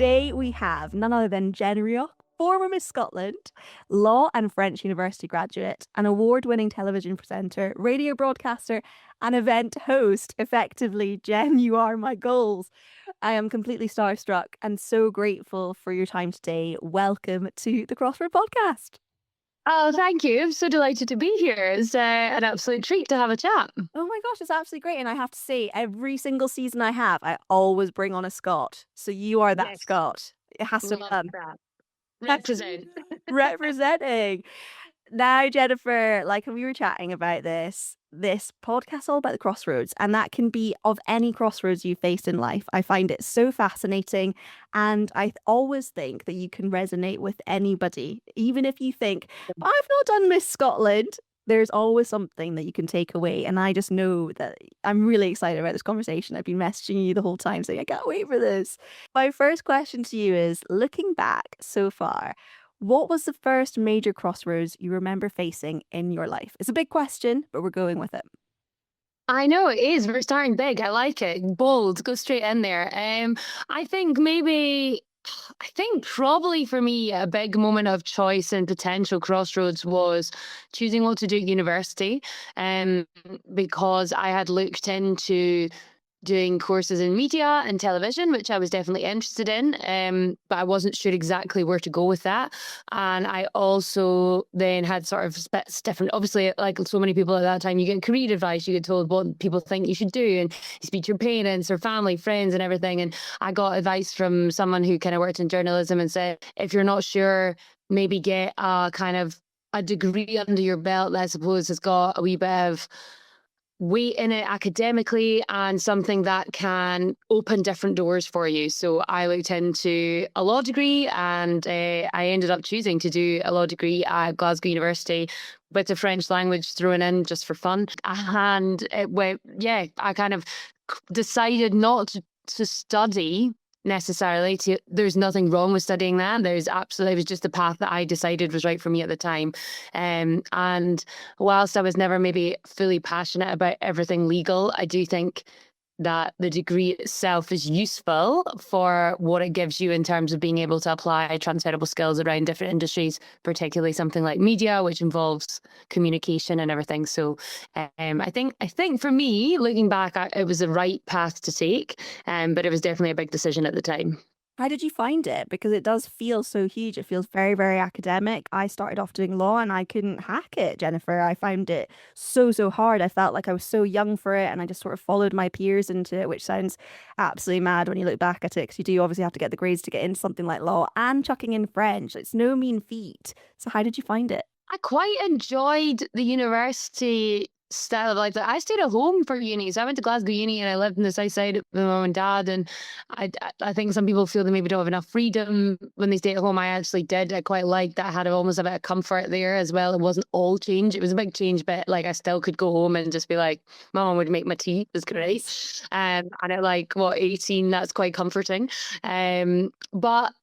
today we have none other than Jen Reoch, former Miss Scotland, law and French university graduate, an award-winning television presenter, radio broadcaster, and event host. Effectively, Jen, you are my goals. I am completely starstruck and so grateful for your time today. Welcome to the Crossroad Podcast. Oh, thank you. I'm so delighted to be here. It's an absolute treat to have a chat. Oh my gosh, it's absolutely great. And I have to say, every single season I have, I always bring on a Scot. So you are that Yes. Scot. It has to be Love done. that. Represent. Representing. Now, Jennifer, like we were chatting about this podcast all about the crossroads, and that can be of any crossroads you faced in life. I find it so fascinating, and I always think that you can resonate with anybody, even if you think, but I've not done Miss Scotland. There's always something that you can take away, and I just know that I'm really excited about this conversation. I've been messaging you the whole time saying I can't wait for this. My first question to you is, looking back so far, what was the first major crossroads you remember facing in your life? It's a big question, but we're going with it. I know it is. We're starting big. I like it. Bold. Go straight in there. I think probably for me, a big moment of choice and potential crossroads was choosing what to do at university. Because I had looked into doing courses in media and television, which I was definitely interested in, but I wasn't sure exactly where to go with that. And I also then had sort of different, obviously, like so many people at that time, you get career advice, you get told what people think you should do, and you speak to your parents or family, friends and everything. And I got advice from someone who kind of worked in journalism and said, if you're not sure, maybe get a kind of a degree under your belt that I suppose has got a wee bit of weight in it academically and something that can open different doors for you. So I looked into a law degree, and I ended up choosing to do a law degree at Glasgow University with the French language thrown in just for fun. And it went, I kind of decided not to study necessarily. There's nothing wrong with studying that. It was just the path that I decided was right for me at the time. And whilst I was never maybe fully passionate about everything legal, I do think that the degree itself is useful for what it gives you in terms of being able to apply transferable skills around different industries, particularly something like media, which involves communication and everything. So I think for me, looking back, it was the right path to take, but it was definitely a big decision at the time. How did you find it? Because it does feel so huge. It feels very, very academic. I started off doing law and I couldn't hack it, Jennifer. I found it so hard. I felt like I was so young for it, and I just sort of followed my peers into it, which sounds absolutely mad when you look back at it, because you do obviously have to get the grades to get into something like law, and chucking in French. It's no mean feat. So how did you find it? I quite enjoyed the university style. Like I stayed at home for uni. So I went to Glasgow Uni and I lived in the south side with my mum and dad. And I think some people feel they maybe don't have enough freedom when they stay at home. I actually did. I quite liked that. I had almost a bit of comfort there as well. It wasn't all change. It was a big change, but like I still could go home and just be like, my mum would make my tea. It was great. And at 18, that's quite comforting. But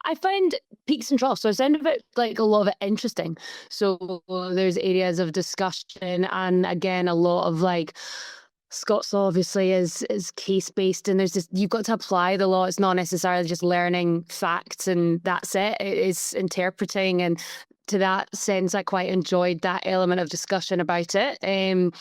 I find peaks and troughs. So I found a lot of it interesting. So there's areas of discussion, and again, a lot of like Scots law obviously is case based, and you've got to apply the law. It's not necessarily just learning facts and that's it. It is interpreting, and to that sense, I quite enjoyed that element of discussion about it. And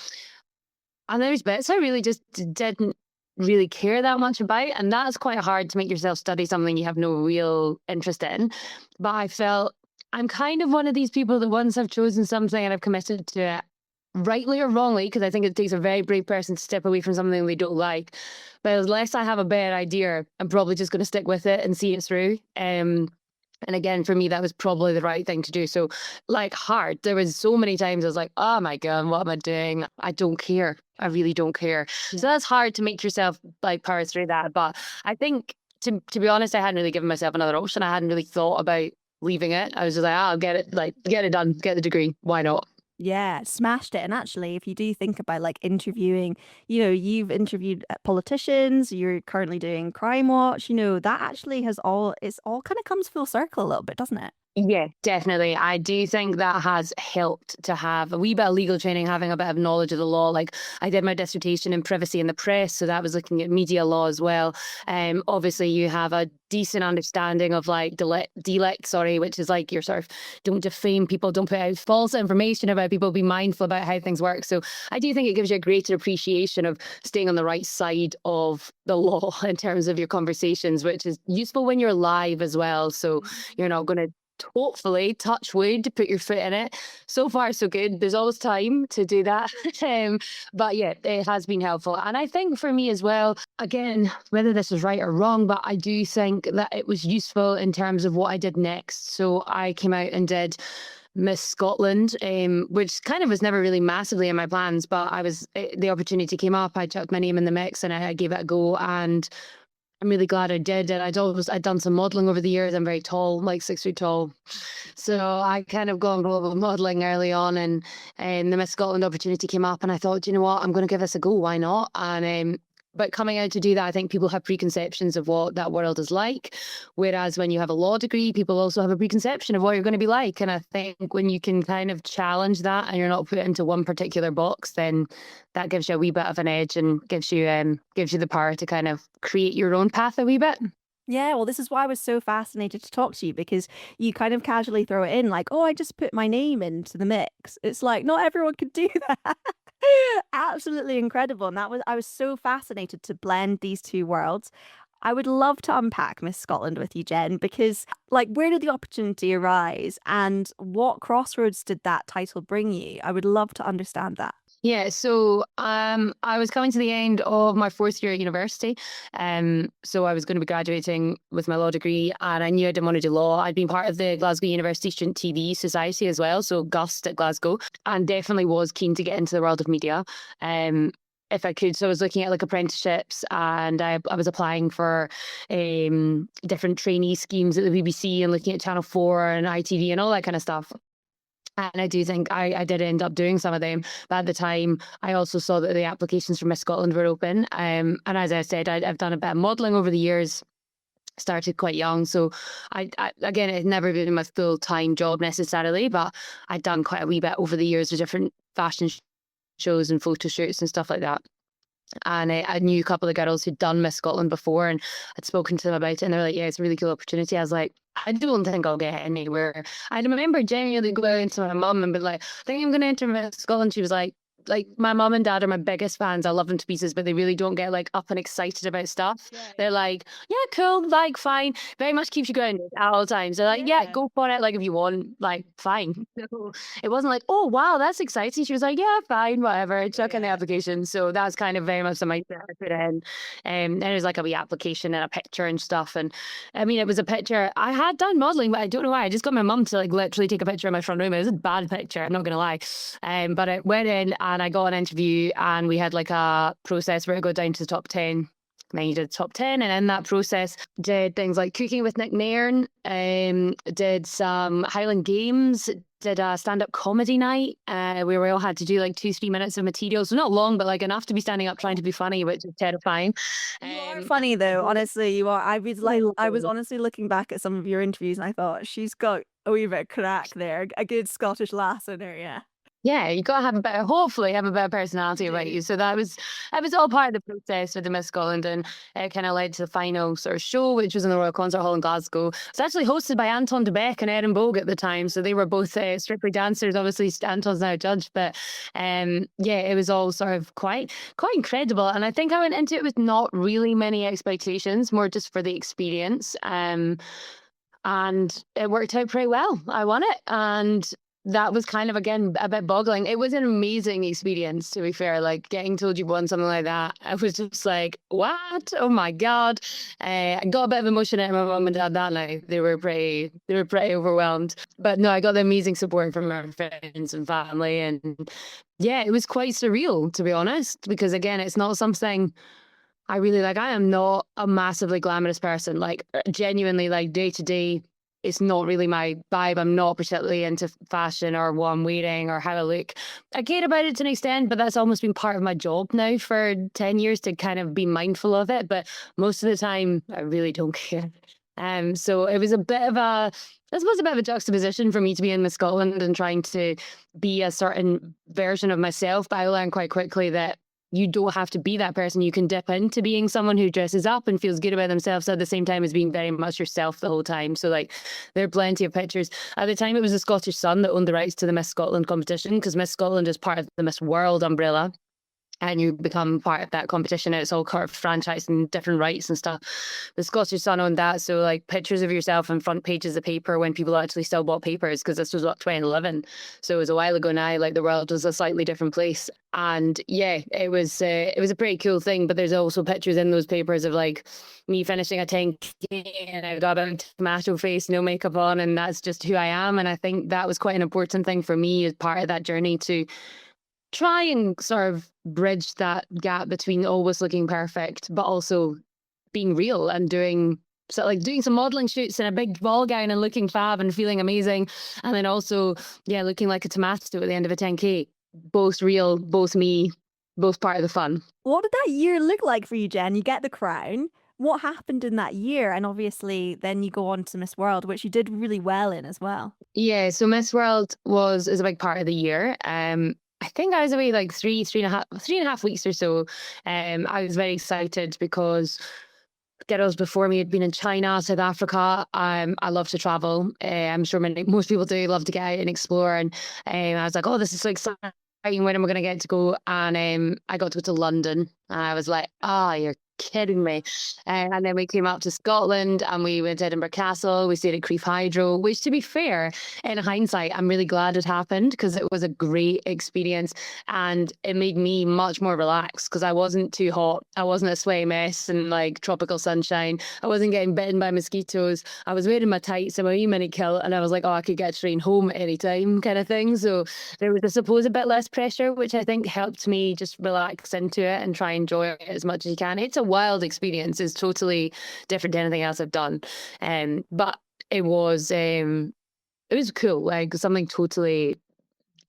there's bits I really just didn't really care that much about, and that's quite hard to make yourself study something you have no real interest in. But I felt I'm kind of one of these people that once I've chosen something and I've committed to it, rightly or wrongly, because I think it takes a very brave person to step away from something they don't like, but unless I have a better idea, I'm probably just going to stick with it and see it through. And again, for me, that was probably the right thing to do. So hard. There was so many times I was like, oh my God, what am I doing? I don't care. I really don't care. Yeah. So that's hard to make yourself power through that. But I think to be honest, I hadn't really given myself another option. I hadn't really thought about leaving it. I was just like, I'll get it done, get the degree. Why not? Yeah, smashed it. And actually, if you do think about interviewing, you've interviewed politicians, you're currently doing Crime Watch, that actually it's all kind of comes full circle a little bit, doesn't it? Yeah, definitely. I do think that has helped to have a wee bit of legal training, having a bit of knowledge of the law. Like I did my dissertation in privacy in the press, so that was looking at media law as well. Obviously you have a decent understanding of like delect, sorry, which is like your sort of don't defame people, don't put out false information about people, be mindful about how things work. So I do think it gives you a greater appreciation of staying on the right side of the law in terms of your conversations, which is useful when you're live as well. So you're not going to hopefully, touch wood, put your foot in it. So far, so good. There's always time to do that. But yeah, it has been helpful. And I think for me as well, again, whether this is right or wrong, but I do think that it was useful in terms of what I did next. So I came out and did Miss Scotland, which kind of was never really massively in my plans, but the opportunity came up. I chucked my name in the mix and I gave it a go. And I'm really glad I did. And I'd done some modeling over the years. I'm very tall, like 6 feet tall. So I kind of gone global modeling early on, and the Miss Scotland opportunity came up and I thought, you know what, I'm going to give this a go. Why not? And but coming out to do that, I think people have preconceptions of what that world is like. Whereas when you have a law degree, people also have a preconception of what you're going to be like. And I think when you can kind of challenge that and you're not put into one particular box, then that gives you a wee bit of an edge and gives you the power to kind of create your own path a wee bit. Yeah, well, this is why I was so fascinated to talk to you, because you kind of casually throw it in like, oh, I just put my name into the mix. It's like not everyone could do that. Absolutely incredible. And I was so fascinated to blend these two worlds. I would love to unpack Miss Scotland with you, Jen, because like where did the opportunity arise and what crossroads did that title bring you? I would love to understand that. Yeah, so I was coming to the end of my fourth year at university. So I was going to be graduating with my law degree, and I knew I didn't want to do law. I'd been part of the Glasgow University Student TV Society as well, so GUST at Glasgow, and definitely was keen to get into the world of media. If I could. So I was looking at like apprenticeships, and I was applying for different trainee schemes at the BBC and looking at Channel 4 and ITV and all that kind of stuff. And I do think I did end up doing some of them. But at the time, I also saw that the applications for Miss Scotland were open. And as I said, I've done a bit of modelling over the years, started quite young. So again, it had never been my full-time job necessarily, but I'd done quite a wee bit over the years of different fashion shows and photo shoots and stuff like that. And I knew a couple of girls who'd done Miss Scotland before, and I'd spoken to them about it, and they were like, yeah, it's a really cool opportunity. I was like, I don't think I'll get anywhere. I remember genuinely going to my mum and being like, I think I'm going to enter Miss Scotland. She was like my mum and dad are my biggest fans. I love them to pieces, but they really don't get like up and excited about stuff. Yeah. They're like, yeah, cool, like fine. Very much keeps you going at all times. They're like, yeah, go for it. Like if you want, like fine. So it wasn't like, oh wow, that's exciting. She was like, yeah, fine, whatever. Chuck in the application. So that was kind of very much the mindset I put in. And it was like a wee application and a picture and stuff. And I mean, it was a picture. I had done modelling, but I don't know why. I just got my mum to like literally take a picture of my front room. It was a bad picture, I'm not gonna lie. But I went in and I got an interview, and we had like a process where it got down to the top 10. And then you did the top 10, and in that process did things like cooking with Nick Nairn, did some Highland Games, did a stand-up comedy night where we all had to do like 2-3 minutes of material. So not long, but like enough to be standing up trying to be funny, which is terrifying. You are funny though, honestly. You are. I was honestly looking back at some of your interviews, and I thought she's got a wee bit of crack there, a good Scottish lass in her. Yeah. Yeah, you got to hopefully have a better personality about you. So that was all part of the process with the Miss Scotland, and it kind of led to the final sort of show, which was in the Royal Concert Hall in Glasgow. It's actually hosted by Anton de Beck and Erin Bogue at the time, so they were both Strictly dancers. Obviously, Anton's now a judge, but yeah, it was all sort of quite incredible. And I think I went into it with not really many expectations, more just for the experience. And it worked out pretty well. I won it, and that was kind of, again, a bit boggling. It was an amazing experience, to be fair. Like getting told you won something like that, I was just like, what? Oh my God. I got a bit of emotion out of my mum and dad that night. They were pretty overwhelmed. But no, I got the amazing support from our friends and family. And yeah, it was quite surreal, to be honest, because again, it's not something I really like. I am not a massively glamorous person. Like genuinely, like day to day, it's not really my vibe. I'm not particularly into fashion or what I'm wearing or how I look. I care about it to an extent, but that's almost been part of my job now for 10 years to kind of be mindful of it. But most of the time, I really don't care. So it was a bit of a, I suppose, a bit of a juxtaposition for me to be in Miss Scotland and trying to be a certain version of myself. But I learned quite quickly that you don't have to be that person. You can dip into being someone who dresses up and feels good about themselves at the same time as being very much yourself the whole time. So like there are plenty of pictures. At the time, it was the Scottish Sun that owned the rights to the Miss Scotland competition, because Miss Scotland is part of the Miss World umbrella. And you become part of that competition. And it's all kind of franchised and different rights and stuff. The Scottish Sun owned that. So like pictures of yourself on front pages of paper when people actually still bought papers, because this was what, 2011. So it was a while ago now. Like the world was a slightly different place. And yeah, it was a pretty cool thing. But there's also pictures in those papers of like me finishing a 10K and I've got a tomato face, no makeup on, and that's just who I am. And I think that was quite an important thing for me as part of that journey, to try and sort of bridge that gap between always looking perfect, but also being real and doing some modeling shoots in a big ball gown and looking fab and feeling amazing. And then also, yeah, looking like a tomato at the end of a 10K. Both real, both me, both part of the fun. What did that year look like for you, Jen? You get the crown. What happened in that year? And obviously then you go on to Miss World, which you did really well in as well. Yeah, so Miss World is a big part of the year. I think I was away like three and a half weeks or so. I was very excited because girls before me had been in China, South Africa. I love to travel. I'm sure most people do love to get out and explore. And I was like, oh, this is so exciting. When am I going to get to go? And I got to go to London. And I was like, you're kidding me. And then we came up to Scotland and we went to Edinburgh Castle. We stayed at Crieff Hydro, which, to be fair, in hindsight, I'm really glad it happened, because it was a great experience and it made me much more relaxed, because I wasn't too hot. I wasn't a sweaty mess in like tropical sunshine. I wasn't getting bitten by mosquitoes. I was wearing my tights and my wee mini kilt, and I was like, I could get a train home at any time, kind of thing. So there was, I suppose, a bit less pressure, which I think helped me just relax into it and try and enjoy it as much as you can. It's a wild experience. It's totally different to anything else I've done, but it was cool, like something totally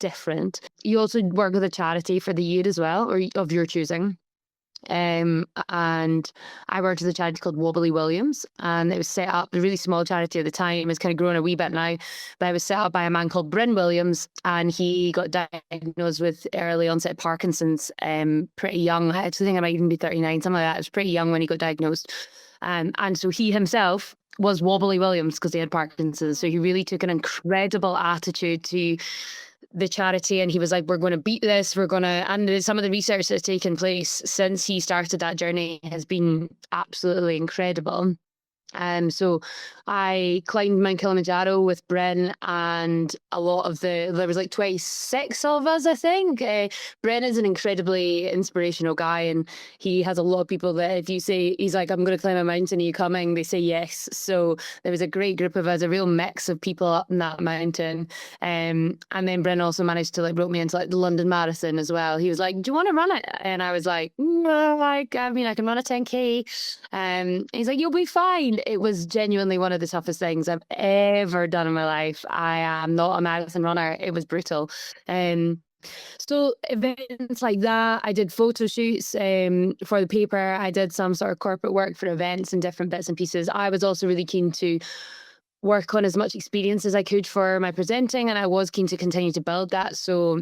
different. You also work with a charity for the year as well, or of your choosing. And I worked with a charity called Wobbly Williams, and it was set up, a really small charity at the time. It's kind of grown a wee bit now, but it was set up by a man called Bryn Williams, and he got diagnosed with early onset Parkinson's pretty young. I actually think I might even be 39, something like that. It was pretty young when he got diagnosed. And so he himself was Wobbly Williams because he had Parkinson's. So he really took an incredible attitude to the charity, and he was like, we're going to beat this, and some of the research that's taken place since he started that journey has been absolutely incredible. So I climbed Mount Kilimanjaro with Bryn, and there was like 26 of us, I think. Bryn is an incredibly inspirational guy, and he has a lot of people that if you say, he's like, I'm going to climb a mountain, are you coming? They say yes. So there was a great group of us, a real mix of people up in that mountain. And then Bryn also managed to rope me into the London Marathon as well. He was like, do you want to run it? And I was like, no, I can run a 10K. He's like, you'll be fine. It was genuinely one of the toughest things I've ever done in my life. I am not a marathon runner. It was brutal. So events like that, I did photo shoots for the paper. I did some sort of corporate work for events and different bits and pieces. I was also really keen to work on as much experience as I could for my presenting, and I was keen to continue to build that. So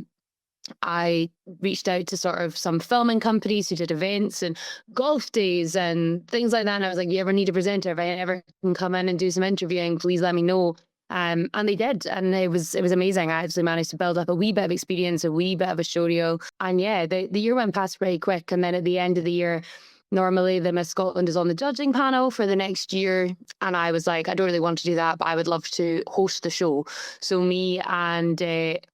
I reached out to sort of some filming companies who did events and golf days and things like that. And I was like, you ever need a presenter? If I ever can come in and do some interviewing, please let me know. And they did. And it was amazing. I actually managed to build up a wee bit of experience, a wee bit of a show reel. And yeah, the year went past pretty quick. And then at the end of the year, normally the Miss Scotland is on the judging panel for the next year. And I was like, I don't really want to do that, but I would love to host the show. So me and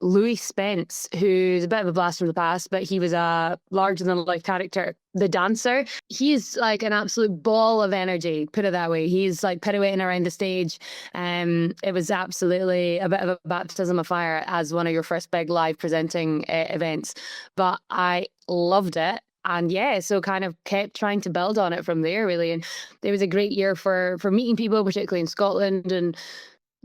Louis Spence, who's a bit of a blast from the past, but he was a larger than life character, the dancer. He's like an absolute ball of energy, put it that way. He's like pirouetting around the stage. It was absolutely a bit of a baptism of fire as one of your first big live presenting events. But I loved it. And yeah, so kind of kept trying to build on it from there, really. And it was a great year for meeting people, particularly in Scotland, and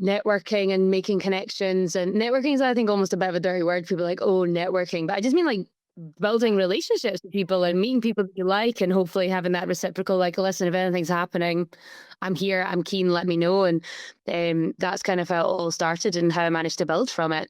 networking and making connections. And networking is, I think, almost a bit of a dirty word. People are like, oh, networking. But I just mean building relationships with people and meeting people that you like, and hopefully having that reciprocal, like, listen, if anything's happening, I'm here, I'm keen, let me know. And that's kind of how it all started and how I managed to build from it.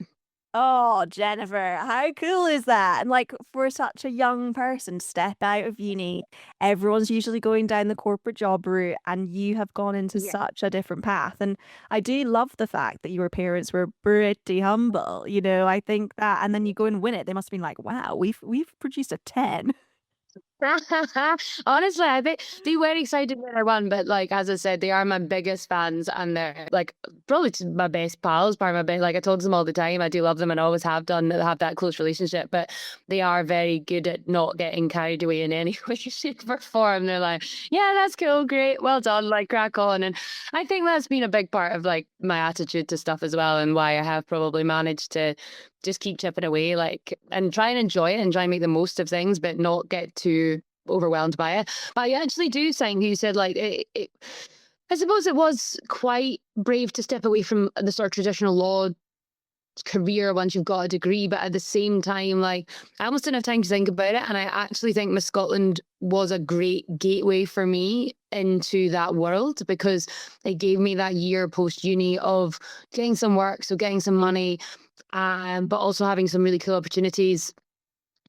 Oh, Jennifer, how cool is that? And like for such a young person to step out of uni, everyone's usually going down the corporate job route, and you have gone into Yeah. such a different path. And I do love the fact that your parents were pretty humble. You know, I think that, and then you go and win it. They must have been like, wow, we've produced a 10. Honestly, I think they were excited when I won, but like as I said, they are my biggest fans, and they're like probably my best pals. Part of my best, like I talk to them all the time. I do love them and always have done. Have that close relationship, but they are very good at not getting carried away in any way, shape, or form. They're like, yeah, that's cool, great, well done, like crack on. And I think that's been a big part of like my attitude to stuff as well, and why I have probably managed to just keep chipping away, like, and try and enjoy it and try and make the most of things, but not get too overwhelmed by it. But I actually do think you said like I suppose it was quite brave to step away from the sort of traditional law career once you've got a degree, but at the same time, like, I almost didn't have time to think about it, and I actually think Miss Scotland was a great gateway for me into that world, because it gave me that year post uni of getting some work, so getting some money, but also having some really cool opportunities,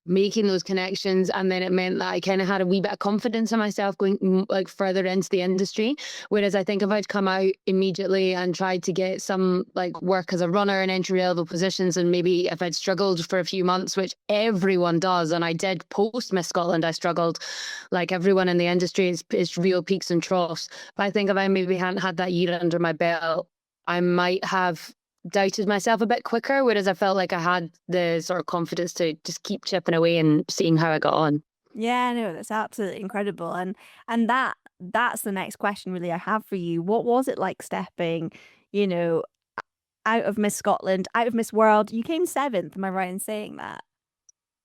making those connections. And then it meant that I kind of had a wee bit of confidence in myself going like further into the industry. Whereas I think if I'd come out immediately and tried to get some like work as a runner in entry level positions, and maybe if I'd struggled for a few months, which everyone does, and I did post Miss Scotland, I struggled, like everyone in the industry, is real peaks and troughs. But I think if I maybe hadn't had that year under my belt, I might have doubted myself a bit quicker, whereas I felt like I had the sort of confidence to just keep chipping away and seeing how I got on. Yeah, no, that's absolutely incredible. And that's the next question really I have for you. What was it like stepping, you know, out of Miss Scotland, out of Miss World? You came seventh, am I right in saying that?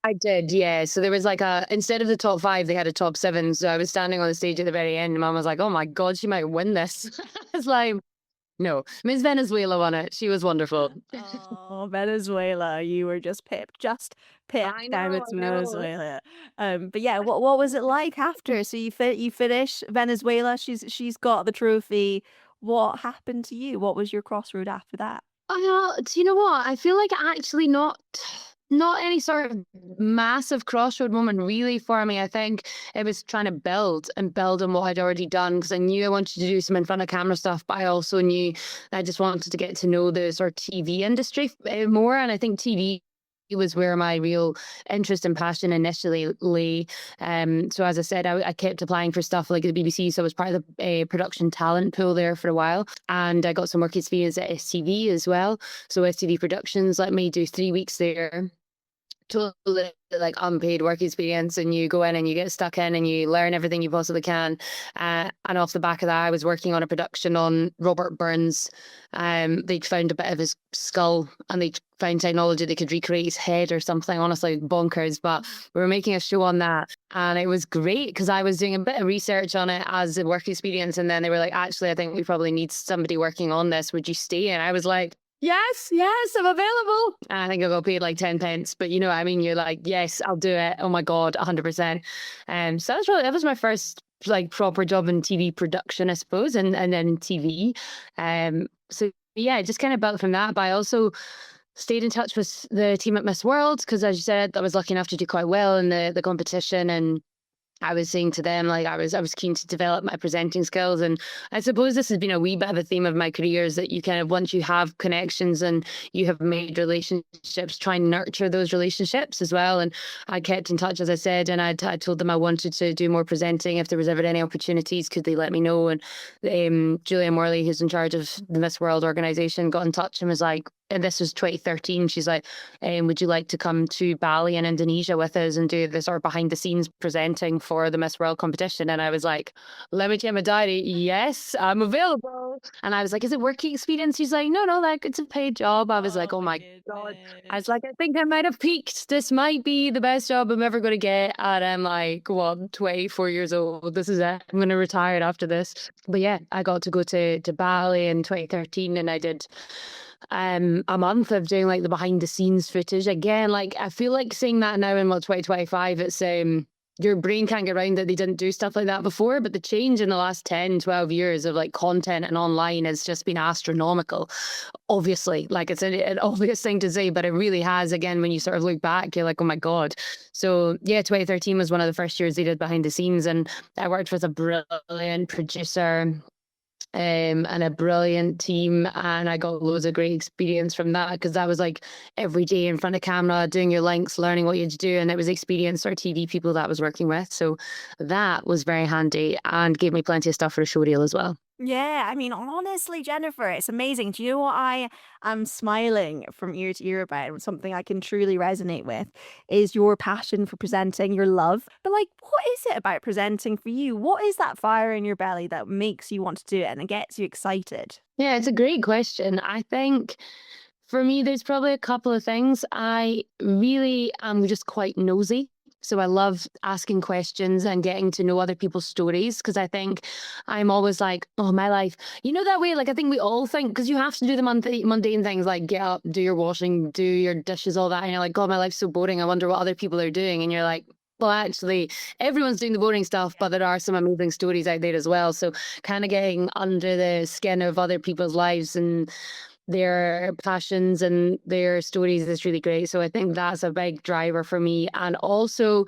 I did, yeah. So there was like instead of the top five, they had a top seven. So I was standing on the stage at the very end, and Mum was like, "Oh my God, she might win this." It's like, no, Miss Venezuela won it. She was wonderful. Oh, Venezuela, you were just pipped I down know, with I know. Venezuela. But yeah, what was it like after? So you finish Venezuela, she's got the trophy. What happened to you? What was your crossroad after that? Do you know what? I feel like actually not any sort of massive crossroad moment really for me. I think it was trying to build on what I'd already done, because I knew I wanted to do some in front of camera stuff, but I also knew I just wanted to get to know the sort of TV industry more. And I think TV was where my real interest and passion initially lay. So as I said, I kept applying for stuff like the BBC. So I was part of the production talent pool there for a while, and I got some work experience at STV as well. So STV Productions let me do 3 weeks there, totally like unpaid work experience, and you go in and you get stuck in and you learn everything you possibly can. And off the back of that, I was working on a production on Robert Burns. They'd found a bit of his skull, and they found technology that could recreate his head or something, honestly bonkers. But we were making a show on that, and it was great because I was doing a bit of research on it as a work experience, and then they were like, actually, I think we probably need somebody working on this, would you stay? And I was like, yes, I'm available. And I think I got paid like 10 pence, but you know what I mean? You're like, yes, I'll do it. Oh my God, 100%. So that was my first like proper job in TV production, I suppose, and then TV. So yeah, I just kind of built from that. But I also stayed in touch with the team at Miss World, because as you said, I was lucky enough to do quite well in the competition, and I was saying to them, like, I was keen to develop my presenting skills. And I suppose this has been a wee bit of a theme of my career, is that you kind of, once you have connections and you have made relationships, try and nurture those relationships as well. And I kept in touch, as I said, and I told them I wanted to do more presenting. If there was ever any opportunities, could they let me know? And Julia Morley, who's in charge of the Miss World organisation, got in touch and was like, and this was 2013, she's like, would you like to come to Bali in Indonesia with us and do the sort of behind the scenes presenting for the Miss World competition? And I was like, let me check my diary. Yes, I'm available. And I was like, is it working experience? She's like, no, like it's a paid job. I was like, Oh oh my my God. I goodness. was like, I think I might have peaked. This might be the best job I'm ever going to get. And I'm like, what, 24 years old. This is it. I'm going to retire after this. But yeah, I got to go to Bali in 2013, and I did a month of doing like the behind the scenes footage. Again, like I feel like saying that now in 2025, it's your brain can't get around that they didn't do stuff like that before, but the change in the last 10, 12 years of like content and online has just been astronomical. Obviously, like it's an obvious thing to say, but it really has. Again, when you sort of look back, you're like, oh my God. So yeah, 2013 was one of the first years they did behind the scenes, and I worked with a brilliant producer and a brilliant team, and I got loads of great experience from that, because that was like every day in front of camera doing your links, learning what you had to do, and it was experienced or TV people that I was working with, so that was very handy and gave me plenty of stuff for a show reel as well. Yeah, I mean, honestly, Jennifer, it's amazing. Do you know what I am smiling from ear to ear about? And something I can truly resonate with is your passion for presenting, your love. But like, what is it about presenting for you? What is that fire in your belly that makes you want to do it and it gets you excited? Yeah, it's a great question. I think for me, there's probably a couple of things. I really am just quite nosy. So I love asking questions and getting to know other people's stories, because I think I'm always like, oh, my life, you know, that way. Like, I think we all think, because you have to do the mundane things like get up, do your washing, do your dishes, all that. And you're like, God, my life's so boring. I wonder what other people are doing. And you're like, well, actually, everyone's doing the boring stuff, but there are some amazing stories out there as well. So kind of getting under the skin of other people's lives and their passions and their stories is really great. So I think that's a big driver for me. And also,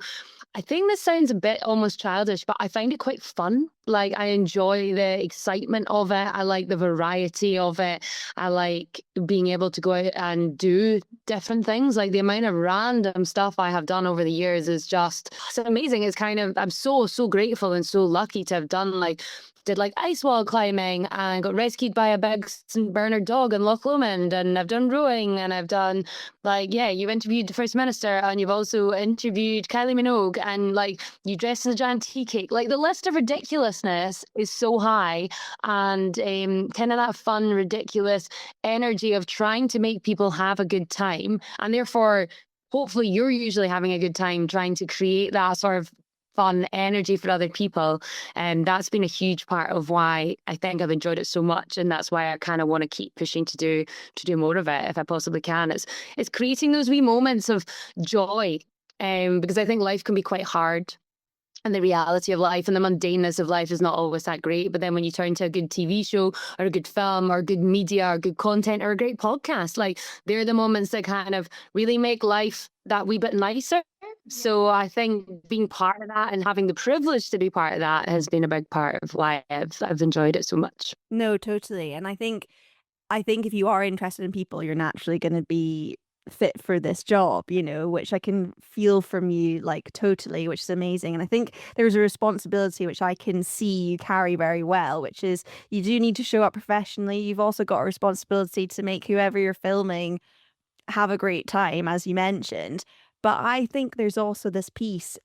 I think this sounds a bit almost childish, but I find it quite fun. Like, I enjoy the excitement of it. I like the variety of it. I like being able to go out and do different things. Like, the amount of random stuff I have done over the years is just, it's amazing. It's kind of, I'm so, so grateful and so lucky to have done did like ice wall climbing and got rescued by a big St. Bernard dog in Loch Lomond. And I've done rowing, and I've done you interviewed the First Minister, and you've also interviewed Kylie Minogue, and like you dressed as a giant tea cake. Like, the list of ridiculousness is so high, and kind of that fun, ridiculous energy of trying to make people have a good time. And therefore, hopefully you're usually having a good time trying to create that sort of fun energy for other people, and that's been a huge part of why I think I've enjoyed it so much, and that's why I kind of want to keep pushing to do more of it if I possibly can. It's creating those wee moments of joy, because I think life can be quite hard, and the reality of life and the mundaneness of life is not always that great. But then when you turn to a good TV show or a good film or good media or good content or a great podcast, like, they're the moments that kind of really make life that wee bit nicer. So I think being part of that and having the privilege to be part of that has been a big part of why I've enjoyed it so much. No, totally. And I think if you are interested in people, you're naturally going to be fit for this job, which I can feel from you, like, totally, which is amazing. And I think there's a responsibility which I can see you carry very well, which is you do need to show up professionally. You've also got a responsibility to make whoever you're filming have a great time, as you mentioned. But I think there's also this piece,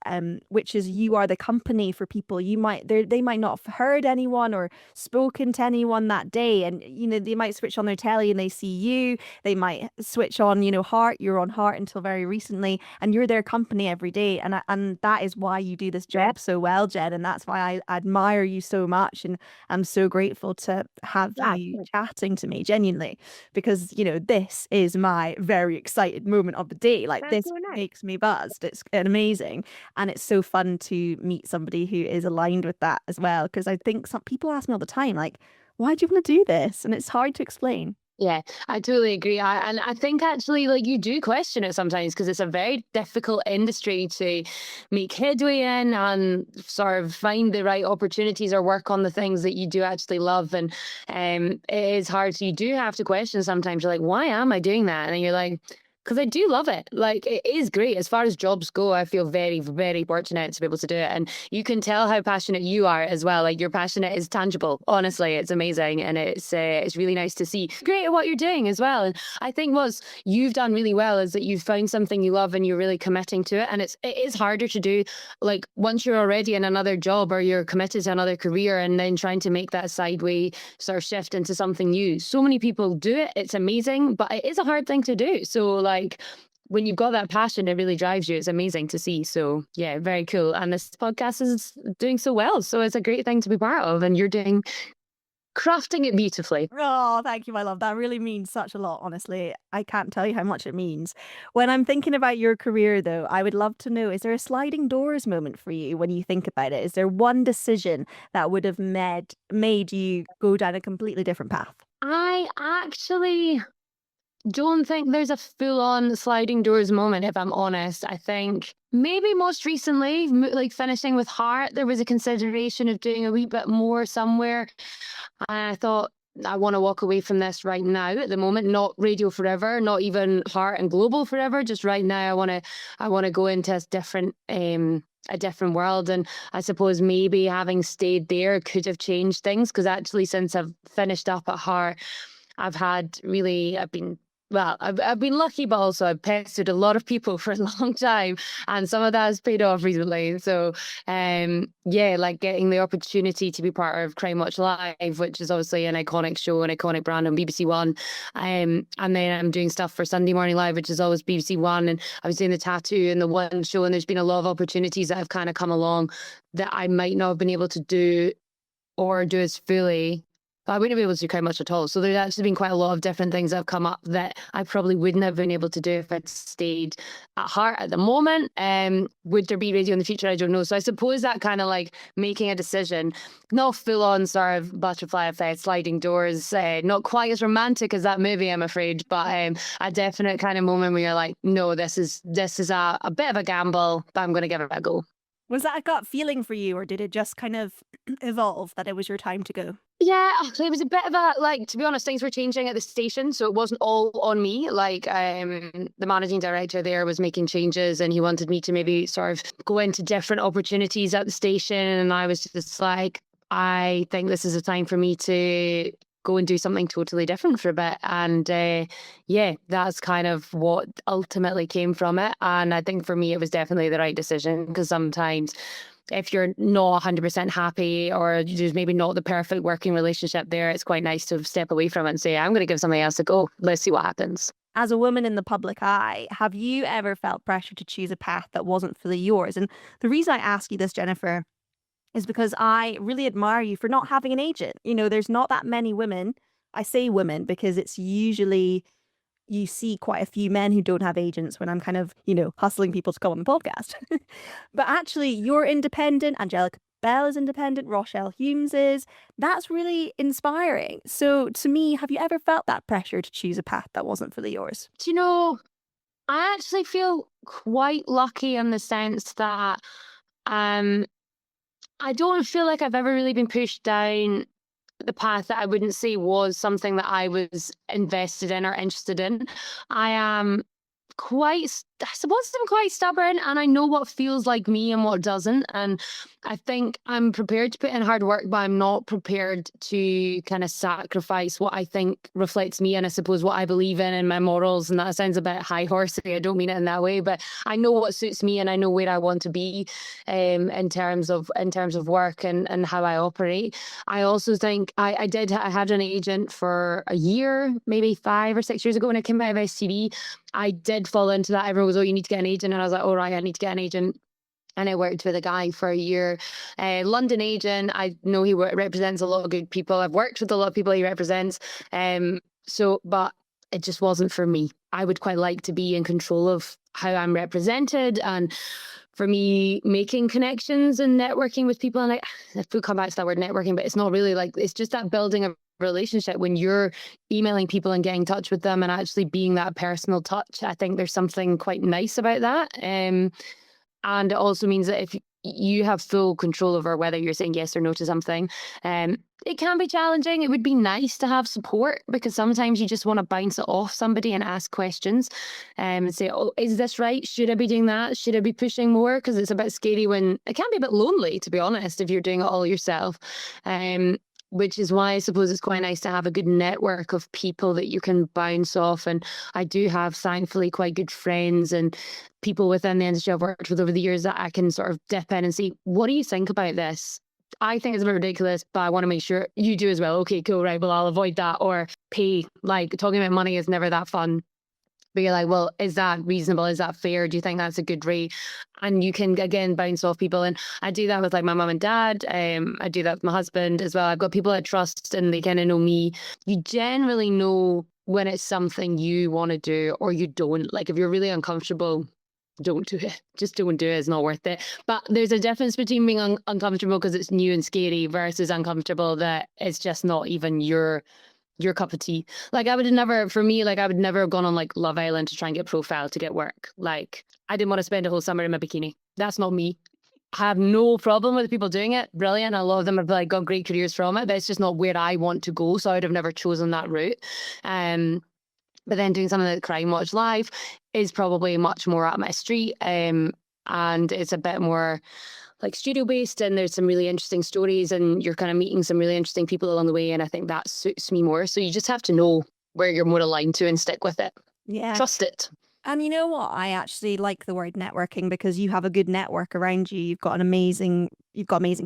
which is you are the company for people. They might not have heard anyone or spoken to anyone that day, and they might switch on their telly and they see you. They might switch on, Heart. You're on Heart until very recently, and you're their company every day. And that is why you do this job so well, Jen. And that's why I admire you so much, and I'm so grateful to have you chatting to me genuinely, because this is my very excited moment of the day. Like, That's this so nice. makes me buzzed. It's amazing. And it's so fun to meet somebody who is aligned with that as well. Because I think some people ask me all the time, like, why do you want to do this? And it's hard to explain. Yeah, I totally agree. And I think actually, like, you do question it sometimes, because it's a very difficult industry to make headway in and sort of find the right opportunities or work on the things that you do actually love. And it is hard. So you do have to question sometimes. You're like, why am I doing that? And you're like, because I do love it. Like, it is great. As far as jobs go, I feel very, very fortunate to be able to do it. And you can tell how passionate you are as well. Like, your passion is tangible. Honestly, it's amazing. And it's really nice to see. Great at what you're doing as well. And I think what you've done really well is that you've found something you love and you're really committing to it. And it is harder to do, like, once you're already in another job or you're committed to another career, and then trying to make that sideway sort of shift into something new. So many people do it. It's amazing, but it is a hard thing to do. So, like, when you've got that passion, it really drives you. It's amazing to see. So yeah, very cool. And this podcast is doing so well. So it's a great thing to be part of. And you're doing crafting it beautifully. Oh, thank you, my love. That really means such a lot, honestly. I can't tell you how much it means. When I'm thinking about your career, though, I would love to know, is there a sliding doors moment for you when you think about it? Is there one decision that would have made you go down a completely different path? I actually don't think there's a full-on sliding doors moment, if I'm honest. I think maybe most recently, like finishing with Heart, there was a consideration of doing a wee bit more somewhere. And I thought, I want to walk away from this right now at the moment, not radio forever, not even Heart and Global forever. Just right now, I want to go into a different world. And I suppose maybe having stayed there could have changed things, because actually since I've finished up at Heart, I've been lucky, but also I've pestered a lot of people for a long time, and some of that has paid off recently. So, like getting the opportunity to be part of Crime Watch Live, which is obviously an iconic show, an iconic brand on BBC One, and then I'm doing stuff for Sunday Morning Live, which is always BBC One, and I was doing the tattoo and the One show, and there's been a lot of opportunities that have kind of come along that I might not have been able to do or do as fully. I wouldn't be able to do quite much at all. So there's actually been quite a lot of different things that have come up that I probably wouldn't have been able to do if I'd stayed at Heart at the moment. Would there be radio in the future? I don't know. So I suppose that kind of like making a decision, not full on sort of butterfly effect, sliding doors, not quite as romantic as that movie, I'm afraid, but a definite kind of moment where you're like, no, this is a bit of a gamble, but I'm going to give it a go. Was that a gut feeling for you, or did it just kind of evolve that it was your time to go? Yeah, it was a bit of a, like, to be honest, things were changing at the station, so it wasn't all on me. Like, the managing director there was making changes, and he wanted me to maybe sort of go into different opportunities at the station, and I was just like, I think this is a time for me to go and do something totally different for a bit. And that's kind of what ultimately came from it. And I think for me, it was definitely the right decision, because sometimes if you're not 100% happy, or there's maybe not the perfect working relationship there, it's quite nice to step away from it and say, I'm going to give something else a go. Let's see what happens. As a woman in the public eye, have you ever felt pressure to choose a path that wasn't fully yours? And the reason I ask you this, Jennifer, is because I really admire you for not having an agent. You know, there's not that many women. I say women because it's usually, you see quite a few men who don't have agents when I'm kind of, hustling people to come on the podcast. But actually, you're independent. Angelica Bell is independent. Rochelle Humes is. That's really inspiring. So to me, have you ever felt that pressure to choose a path that wasn't fully yours? Do you know, I actually feel quite lucky in the sense that I don't feel like I've ever really been pushed down the path that I wouldn't say was something that I was invested in or interested in. I am I suppose I'm quite stubborn, and I know what feels like me and what doesn't. And I think I'm prepared to put in hard work, but I'm not prepared to kind of sacrifice what I think reflects me, and I suppose what I believe in and my morals. And that sounds a bit high horsey. I don't mean it in that way, but I know what suits me, and I know where I want to be in terms of work and how I operate. I also think I had an agent for a year, maybe 5 or 6 years ago when I came out of STV. I did fall into that. Everyone was, oh, you need to get an agent. And I was like, all right, I need to get an agent. And I worked with a guy for a year, London agent. I know he represents a lot of good people. I've worked with a lot of people he represents. But it just wasn't for me. I would quite like to be in control of how I'm represented, and for me, making connections and networking with people. And we'll come back to that word networking, but it's not really like, it's just that building a relationship when you're emailing people and getting in touch with them and actually being that personal touch. I think there's something quite nice about that. And it also means that if you have full control over whether you're saying yes or no to something, it can be challenging. It would be nice to have support, because sometimes you just want to bounce it off somebody and ask questions and say, oh, is this right? Should I be doing that? Should I be pushing more? Because it's a bit scary when it can be a bit lonely, to be honest, if you're doing it all yourself. Which is why I suppose it's quite nice to have a good network of people that you can bounce off. And I do have, thankfully, quite good friends and people within the industry I've worked with over the years that I can sort of dip in and say, what do you think about this? I think it's a bit ridiculous, but I want to make sure you do as well. Okay, cool, right, well, I'll avoid that. Or pay, like, talking about money is never that fun. But you're like, well, is that reasonable? Is that fair? Do you think that's a good rate? And you can, again, bounce off people. And I do that with like my mum and dad. I do that with my husband as well. I've got people I trust and they kind of know me. You generally know when it's something you want to do or you don't. Like if you're really uncomfortable, don't do it. Just don't do it. It's not worth it. But there's a difference between being uncomfortable because it's new and scary versus uncomfortable that it's just not even your cup of tea. Like I would have never, for me, like I would never have gone on like Love Island to try and get profile to get work. Like I didn't want to spend a whole summer in my bikini. That's not me. I have no problem with people doing it. Brilliant. A lot of them have like got great careers from it, but it's just not where I want to go. So I would have never chosen that route. But then doing something like Crime Watch Live is probably much more up my street. And it's a bit more like studio based, and there's some really interesting stories and you're kind of meeting some really interesting people along the way. And I think that suits me more. So you just have to know where you're more aligned to and stick with it. Yeah. Trust it. And you know what? I actually like the word networking because you have a good network around you. You've got amazing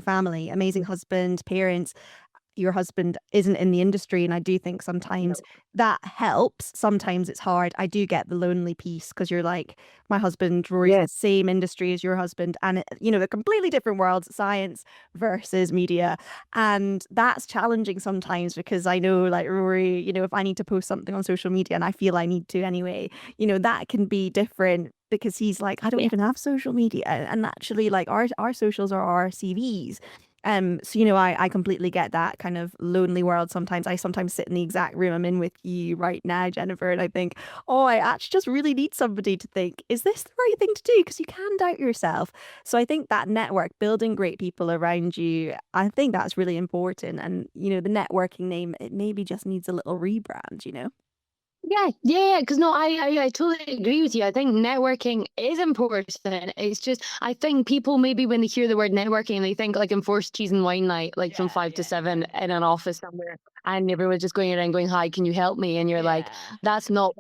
family, amazing husband, parents. Your husband isn't in the industry, and I do think sometimes that helps. Sometimes it's hard. I do get the lonely piece because you're like, my husband, Rory's in the same industry as your husband, and they're completely different worlds, science versus media, and that's challenging sometimes because I know, like Rory, if I need to post something on social media and I feel I need to anyway, that can be different because he's like, I don't even have social media, and actually, like our socials are our CVs. So I completely get that kind of lonely world sometimes. I sometimes sit in the exact room I'm in with you right now, Jennifer, and I think, oh, I actually just really need somebody to think, is this the right thing to do? Because you can doubt yourself. So I think that network, building great people around you, I think that's really important. And the networking name, it maybe just needs a little rebrand. Yeah. Because no, I totally agree with you. I think networking is important. It's just, I think people maybe when they hear the word networking, they think like enforced cheese and wine night, like from 5 to 7 in an office somewhere, and everyone's just going around going, "Hi, can you help me?" And you're like, that's not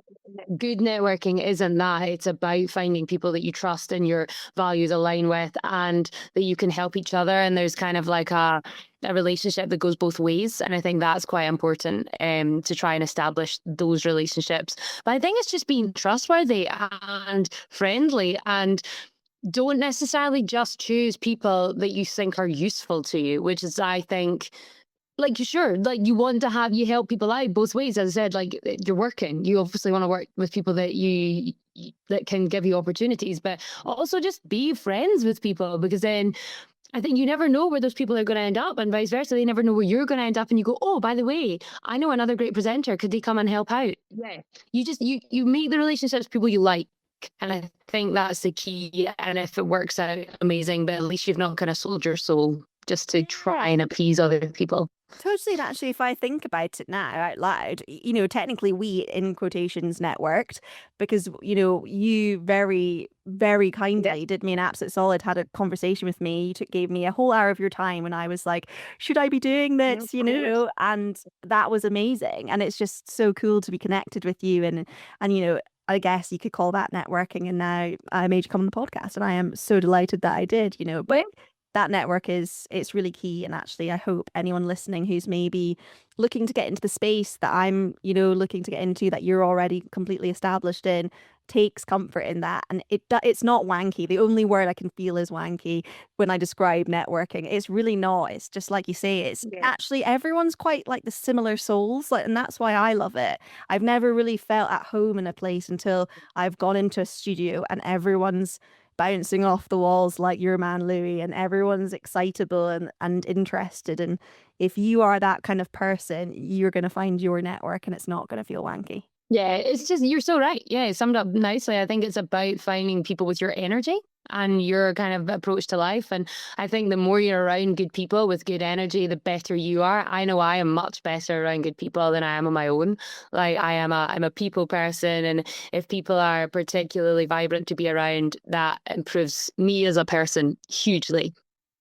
good. Networking isn't that. It's about finding people that you trust and your values align with, and that you can help each other. And there's kind of like a relationship that goes both ways. And I think that's quite important to try and establish those relationships. But I think it's just being trustworthy and friendly, and don't necessarily just choose people that you think are useful to you, which is, I think, like, sure, like you help people out both ways. As I said, like you're working, you obviously want to work with people that that can give you opportunities, but also just be friends with people, because then I think you never know where those people are going to end up, and vice versa. They never know where you're going to end up, and you go, "Oh, by the way, I know another great presenter. Could they come and help out?" Yeah, you make the relationships with people you like, and I think that's the key. And if it works out, amazing. But at least you've not kind of sold your soul just to try and appease other people. Totally. And actually, if I think about it now out loud, technically we, in quotations, networked because, you very, very kindly did me an absolute solid, had a conversation with me. You gave me a whole hour of your time when I was like, should I be doing this? And that was amazing. And it's just so cool to be connected with you. And I guess you could call that networking. And now I made you come on the podcast, and I am so delighted that I did, but that network it's really key. And actually, I hope anyone listening who's maybe looking to get into the space that I'm, looking to get into, that you're already completely established in, takes comfort in that. And it's not wanky. The only word I can feel is wanky when I describe networking. It's really not. It's just like you say, it's actually everyone's quite like the similar souls, and that's why I love it. I've never really felt at home in a place until I've gone into a studio and everyone's bouncing off the walls like your man Louis, and everyone's excitable and interested. And if you are that kind of person, you're going to find your network and it's not going to feel wanky. Yeah, it's just, you're so right. Yeah, it summed up nicely. I think it's about finding people with your energy and your kind of approach to life. And I think the more you're around good people with good energy, the better you are. I know I am much better around good people than I am on my own. Like I'm a people person, and if people are particularly vibrant to be around, that improves me as a person hugely.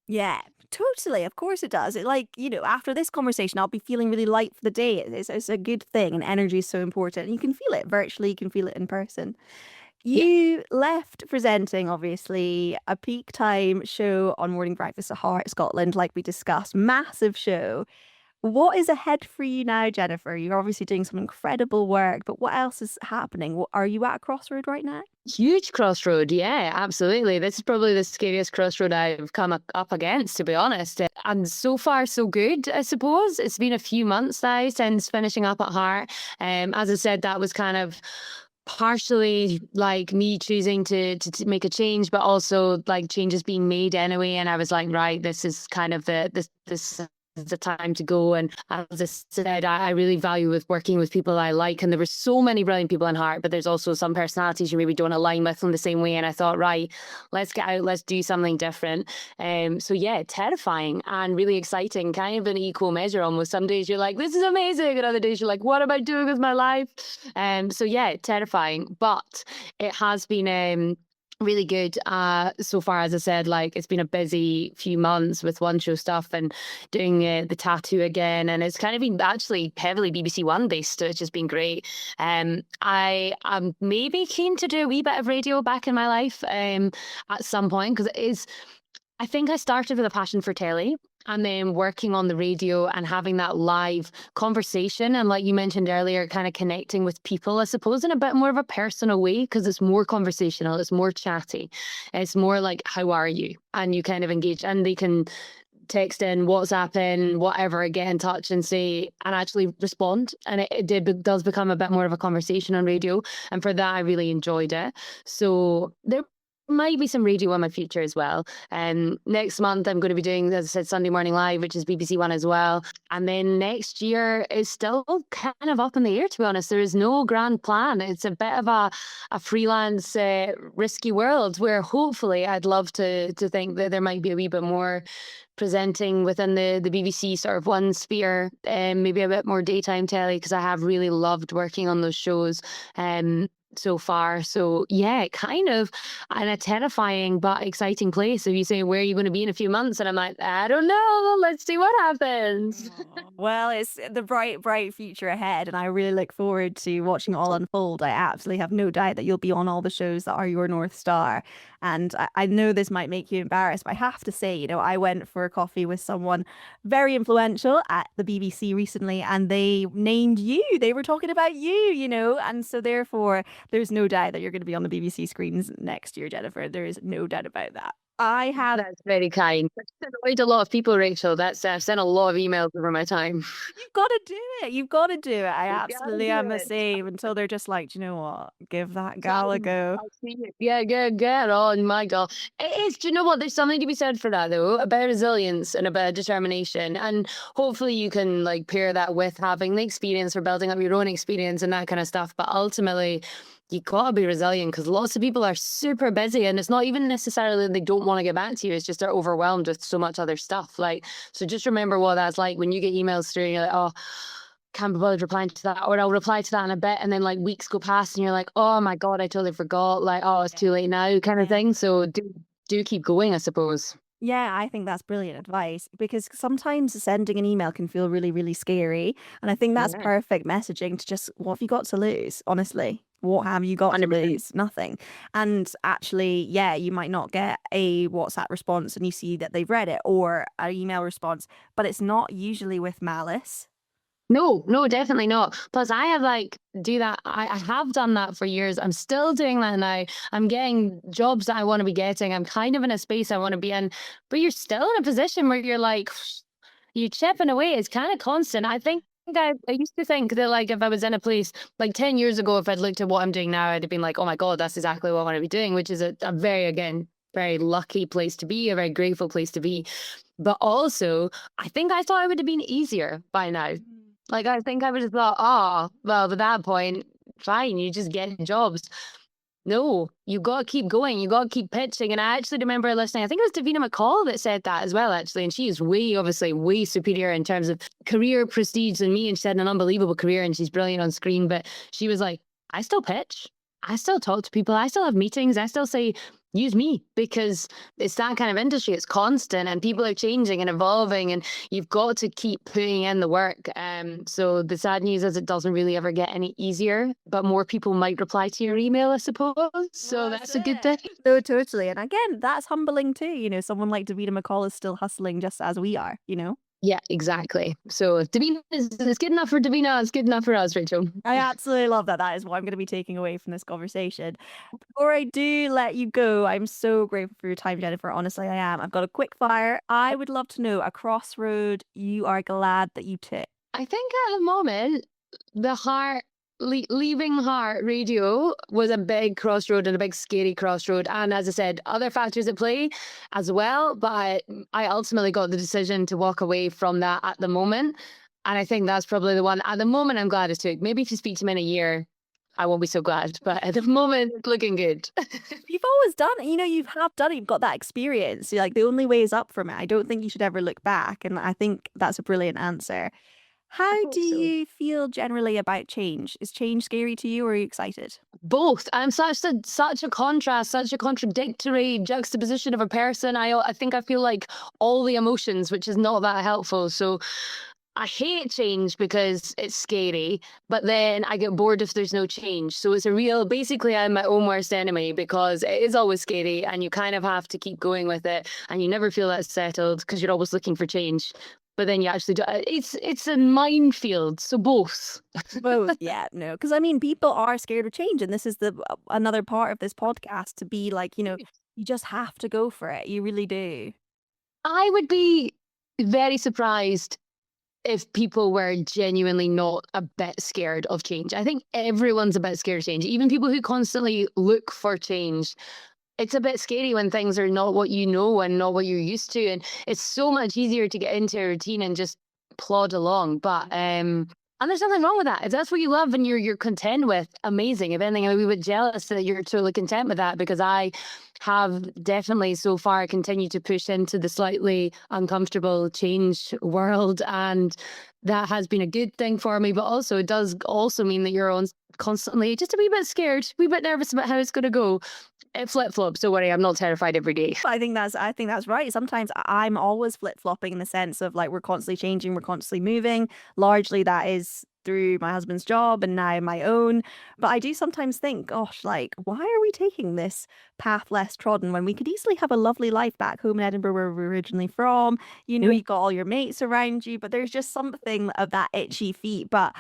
Yeah. Totally, of course it does. It, like, after this conversation, I'll be feeling really light for the day. It's a good thing, and energy is so important. You can feel it virtually, you can feel it in person. You left presenting, obviously, a peak time show on Morning Breakfast at Heart, Scotland, like we discussed. Massive show. What is ahead for you now, Jennifer? You're obviously doing some incredible work, but what else is happening? Are you at a crossroad right now? Huge crossroad, yeah, absolutely. This is probably the scariest crossroad I've come up against, to be honest. And so far, so good, I suppose. It's been a few months now since finishing up at Heart. As I said, that was kind of partially like me choosing to make a change, but also like changes being made anyway. And I was like, right, this is kind of this is the time to go. And as I said, I really value with working with people I like. And there were so many brilliant people in Heart, but there's also some personalities you maybe don't align with in the same way. And I thought, right, let's get out, let's do something different. So yeah, terrifying and really exciting, kind of an equal measure almost. Some days you're like, this is amazing, and other days you're like, what am I doing with my life? So yeah, terrifying, but it has been really good so far. As I said, like it's been a busy few months with one show stuff and doing the tattoo again, and it's kind of been actually heavily BBC One based, which has been great. I am maybe keen to do a wee bit of radio back in my life at some point, because it is, I think I started with a passion for telly and then working on the radio and having that live conversation. And like you mentioned earlier, kind of connecting with people, I suppose, in a bit more of a personal way, because it's more conversational, it's more chatty. It's more like, how are you? And you kind of engage, and they can text in, WhatsApp in, whatever, get in touch and say, and actually respond. And does become a bit more of a conversation on radio. And for that, I really enjoyed it. So there might be some radio in my future as well. Next month I'm going to be doing, as I said, Sunday Morning Live, which is BBC One as well. And then next year is still kind of up in the air, to be honest. There is no grand plan. It's a bit of a freelance, risky world where hopefully I'd love to think that there might be a wee bit more presenting within the BBC sort of one sphere, and maybe a bit more daytime telly, because I have really loved working on those shows so far. So yeah, kind of in a terrifying but exciting place. If you say, where are you going to be in a few months? And I'm like, I don't know. Let's see what happens. Well, it's the bright future ahead, and I really look forward to watching it all unfold. I absolutely have no doubt that you'll be on all the shows that are your North Star. And I know this might make you embarrassed, but I have to say, I went for a coffee with someone very influential at the BBC recently, and they named you. They were talking about you, and so therefore, there's no doubt that you're going to be on the BBC screens next year, Jennifer. There is no doubt about that. I have. That's very kind. I've annoyed a lot of people, Rachel. That's I've sent a lot of emails over my time. You've got to do it. You've got to do it. I You gotta absolutely do am the it. same until they're just like, do you know what? Give that gal a go. I'll see it. Yeah, get on, my God. It is. Do you know what? There's something to be said for that, though, about resilience and about determination. And hopefully you can like pair that with having the experience for building up your own experience and that kind of stuff. But ultimately, you gotta be resilient, because lots of people are super busy, and it's not even necessarily they don't want to get back to you. It's just they're overwhelmed with so much other stuff. Like, so just remember what that's like when you get emails through and you're like, oh, can't be bothered replying to that, or I'll reply to that in a bit, and then like weeks go past and you're like, oh my God, I totally forgot. Like, oh, it's too late now, kind of thing. So do keep going, I suppose. Yeah, I think that's brilliant advice, because sometimes sending an email can feel really, really scary. And I think that's Yeah. perfect messaging to just, what have you got to lose? Honestly, what have you got to 100%. lose? Nothing. And actually, yeah, you might not get a WhatsApp response and you see that they've read it, or an email response, but it's not usually with malice. No, definitely not. Plus, I have like do that. I have done that for years. I'm still doing that now. I'm getting jobs that I want to be getting. I'm kind of in a space I want to be in, but you're still in a position where you're like, you're chipping away. It's kind of constant. I think I used to think that like if I was in a place like 10 years ago, if I'd looked at what I'm doing now, I'd have been like, oh my God, that's exactly what I want to be doing, which is a very, again, very lucky place to be, a very grateful place to be. But also, I think I thought it would have been easier by now. Like, I think I would have thought, oh, well, at that point, fine, you just get jobs. No, you got to keep going. You got to keep pitching. And I actually remember listening, I think it was Davina McCall that said that as well, actually. And she is obviously way superior in terms of career prestige than me. And she had an unbelievable career and she's brilliant on screen. But she was like, I still pitch. I still talk to people. I still have meetings. I still say, use me, because it's that kind of industry. It's constant and people are changing and evolving, and you've got to keep putting in the work. So the sad news is it doesn't really ever get any easier, but more people might reply to your email, I suppose. So that's a good thing. No, totally. And again, that's humbling too. Someone like Davina McCall is still hustling just as we are. Yeah, exactly. So if Davina is good enough for Davina, it's good enough for us, Rachel. I absolutely love that. That is what I'm going to be taking away from this conversation. Before I do let you go, I'm so grateful for your time, Jennifer. Honestly, I am. I've got a quick fire. I would love to know a crossroad you are glad that you took. I think at the moment, the leaving heart radio was a big crossroad and a big scary crossroad. And as I said, other factors at play as well. But I ultimately got the decision to walk away from that at the moment. And I think that's probably the one at the moment I'm glad I took. Maybe if you speak to me in a year, I won't be so glad. But at the moment, it's looking good. You've always done it. You have done it. You've got that experience. You're like, the only way is up from it. I don't think you should ever look back. And I think that's a brilliant answer. I How do hope so. you feel generally about change? Is change scary to you or are you excited? Both. I'm such a contrast, such a contradictory juxtaposition of a person. I think I feel like all the emotions, which is not that helpful. So I hate change because it's scary, but then I get bored if there's no change. So it's a real, basically, I'm my own worst enemy because it is always scary and you kind of have to keep going with it and you never feel that settled because you're always looking for change. But then you actually do. It's a minefield. So both. Both, yeah, no, because I mean, people are scared of change, and this is the another part of this podcast to be like, you just have to go for it. You really do. I would be very surprised if people were genuinely not a bit scared of change. I think everyone's a bit scared of change, even people who constantly look for change. It's a bit scary when things are not what you know and not what you're used to. And it's so much easier to get into a routine and just plod along. But and there's nothing wrong with that. If that's what you love and you're content with, amazing. If anything, I'm a wee bit jealous that you're totally content with that because I have definitely so far continued to push into the slightly uncomfortable change world. And that has been a good thing for me. But also it does also mean that you're on constantly just a wee bit scared, a wee bit nervous about how it's gonna go. It flip-flops, don't worry, I'm not terrified every day. I think that's right. Sometimes I'm always flip-flopping in the sense of like we're constantly changing, we're constantly moving. Largely that is through my husband's job and now my own. But I do sometimes think, gosh, like, why are we taking this path less trodden when we could easily have a lovely life back home in Edinburgh where we're originally from? You've got all your mates around you, but there's just something of that itchy feet. But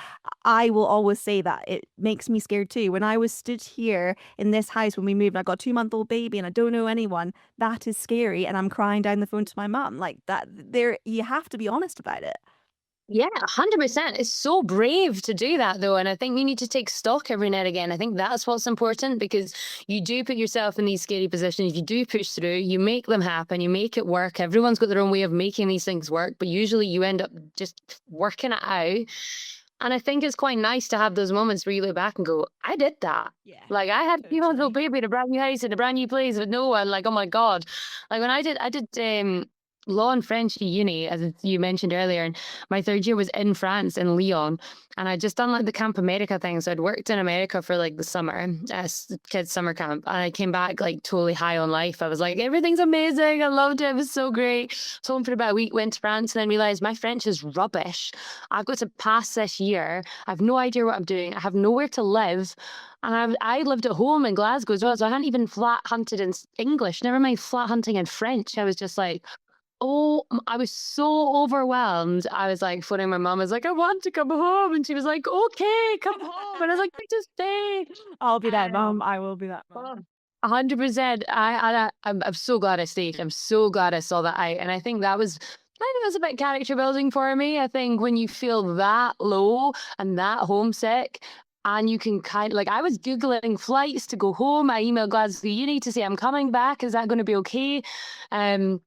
I will always say that it makes me scared too. When I was stood here in this house when we moved, and I got a 2-month-old baby and I don't know anyone, that is scary. And I'm crying down the phone to my mum. Like that, there, you have to be honest about it. Yeah, 100%. It's so brave to do that, though. And I think you need to take stock every now and again. I think that's what's important because you do put yourself in these scary positions. You do push through, you make them happen, you make it work. Everyone's got their own way of making these things work, but usually you end up just working it out. And I think it's quite nice to have those moments where you look back and go, I did that. Yeah, Like I had a few months old totally. baby in a brand new house in a brand new place with no one. Like, oh my God. Like when I did law and French at uni, as you mentioned earlier, and my third year was in France in Lyon. And I'd just done like the Camp America thing. So I'd worked in America for like the summer, kids summer camp. And I came back like totally high on life. I was like, everything's amazing. I loved it. It was so great. So home for about a week, went to France, and then realized my French is rubbish. I've got to pass this year. I have no idea what I'm doing. I have nowhere to live. And I lived at home in Glasgow as well. So I hadn't even flat hunted in English, never mind flat hunting in French. I was just like, oh, I was so overwhelmed. I was like phoning my mom. I was like, I want to come home. And she was like, okay, come home. And I was like, just stay. I'll be that Um, mom. I will be that mom. oh, 100%. I'm so glad I stayed. I'm so glad I saw that out. And I think that was kind of was a bit character building for me. I think when you feel that low and that homesick, and you can kind of like, I was Googling flights to go home. I emailed Glasgow Uni to say, I'm coming back. Is that going to be okay? Um,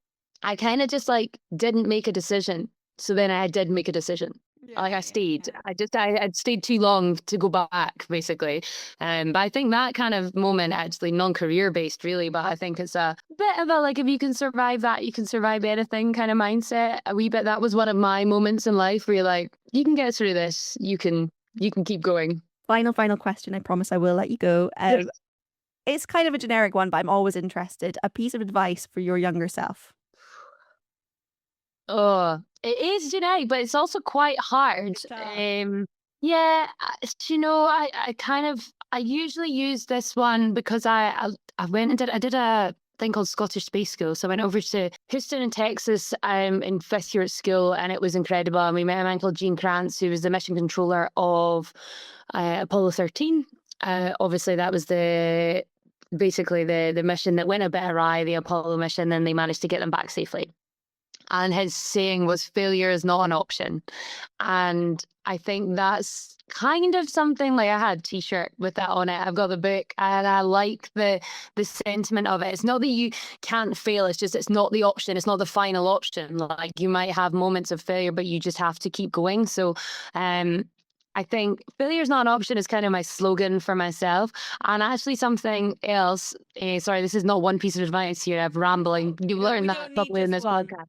I kind of just like didn't make a decision. So then I did make a decision. Yeah, Like I yeah, stayed. yeah. I'd stayed too long to go back, basically. But I think that kind of moment actually non-career based really, but I think it's a bit of a like if you can survive that, you can survive anything kind of mindset. A wee bit that was one of my moments in life where you're like, you can get through this, you can keep going. Final question. I promise I will let you go. It's kind of a generic one, but I'm always interested. A piece of advice for your younger self. Oh, it is generic, but it's also quite hard. It's tough. Yeah, I kind of I usually use this one because I went and I did a thing called Scottish Space School. So I went over to Houston in Texas in 5th year at school, and it was incredible. And we met a man called Gene Krantz, who was the mission controller of Apollo 13. Obviously, that was basically the mission that went a bit awry, the Apollo mission, and they managed to get them back safely. And his saying was, failure is not an option. And I think that's kind of something, like I had a t-shirt with that on it. I've got the book, and I like the sentiment of it. It's not that you can't fail, it's just it's not the option. It's not the final option. Like, you might have moments of failure, but you just have to keep going. So I think failure is not an option is kind of my slogan for myself. And actually something else, sorry, this is not one piece of advice here. I'm rambling. You learn that probably in this podcast.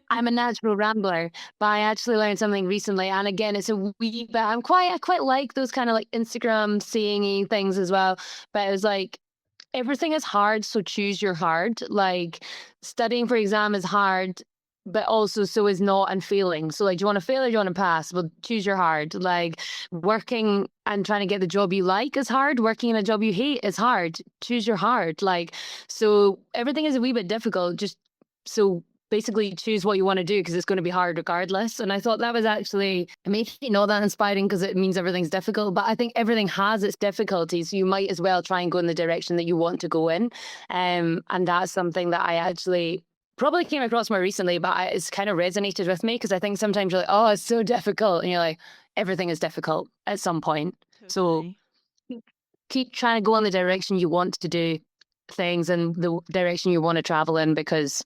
I'm a natural rambler, but I actually learned something recently. And again, it's a wee bit, I quite like those kind of like Instagram saying things as well. But it was like, everything is hard, so choose your hard. Like, studying for exam is hard, but also so is not and failing. So like, do you want to fail or do you want to pass? Well, choose your hard. Like, working and trying to get the job you like is hard. Working in a job you hate is hard. Choose your hard. Like, so everything is a wee bit difficult. Just so basically choose what you want to do, because it's going to be hard regardless. And I thought that was actually maybe not that inspiring, because it means everything's difficult, but I think everything has its difficulties. So you might as well try and go in the direction that you want to go in. And that's something that I actually probably came across more recently, but it's kind of resonated with me, because I think sometimes you're like, oh, it's so difficult. And you're like, everything is difficult at some point. Totally. So keep trying to go in the direction you want to do things and the direction you want to travel in, because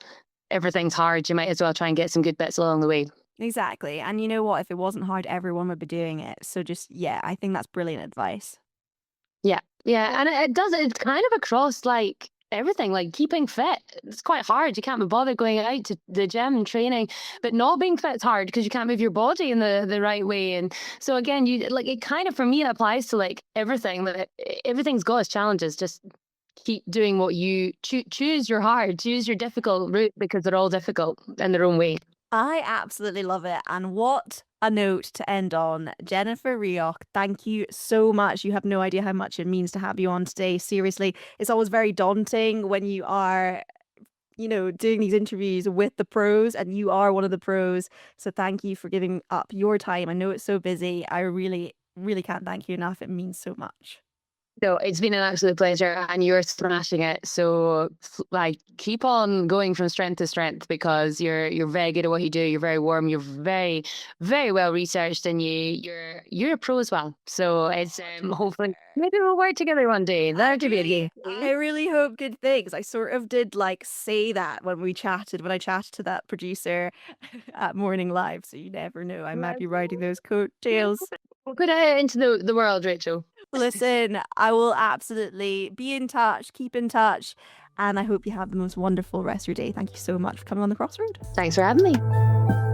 everything's hard. You might as well try and get some good bits along the way. Exactly. And you know what? If it wasn't hard, everyone would be doing it. So just, yeah, I think that's brilliant advice. Yeah. And it's kind of across like everything, like keeping fit. It's quite hard. You can't be bothered going out to the gym and training, but not being fit is hard because you can't move your body in the right way. And so again, you like, it kind of, for me, it applies to like everything. That everything's got its challenges. Just keep doing what you choose your hard, choose your difficult route, because they're all difficult in their own way. I absolutely love it. And what a note to end on. Jennifer Reoch, thank you so much. You have no idea how much it means to have you on today. Seriously, it's always very daunting when you are, doing these interviews with the pros, and you are one of the pros. So thank you for giving up your time. I know it's so busy. I really, really can't thank you enough. It means so much. No, it's been an absolute pleasure, and you're smashing it. So, like, keep on going from strength to strength, because you're very good at what you do. You're very warm. You're very, very well researched, and you're a pro as well. So it's hopefully maybe we'll work together one day. That would be I really hope good things. I sort of did like say that when I chatted to that producer at Morning Live. So you never know. I might be riding those coattails. We'll put it into the world, Rachel. Listen, I will absolutely be in touch, keep in touch, and I hope you have the most wonderful rest of your day. Thank you so much for coming on the Crossroad. Thanks for having me.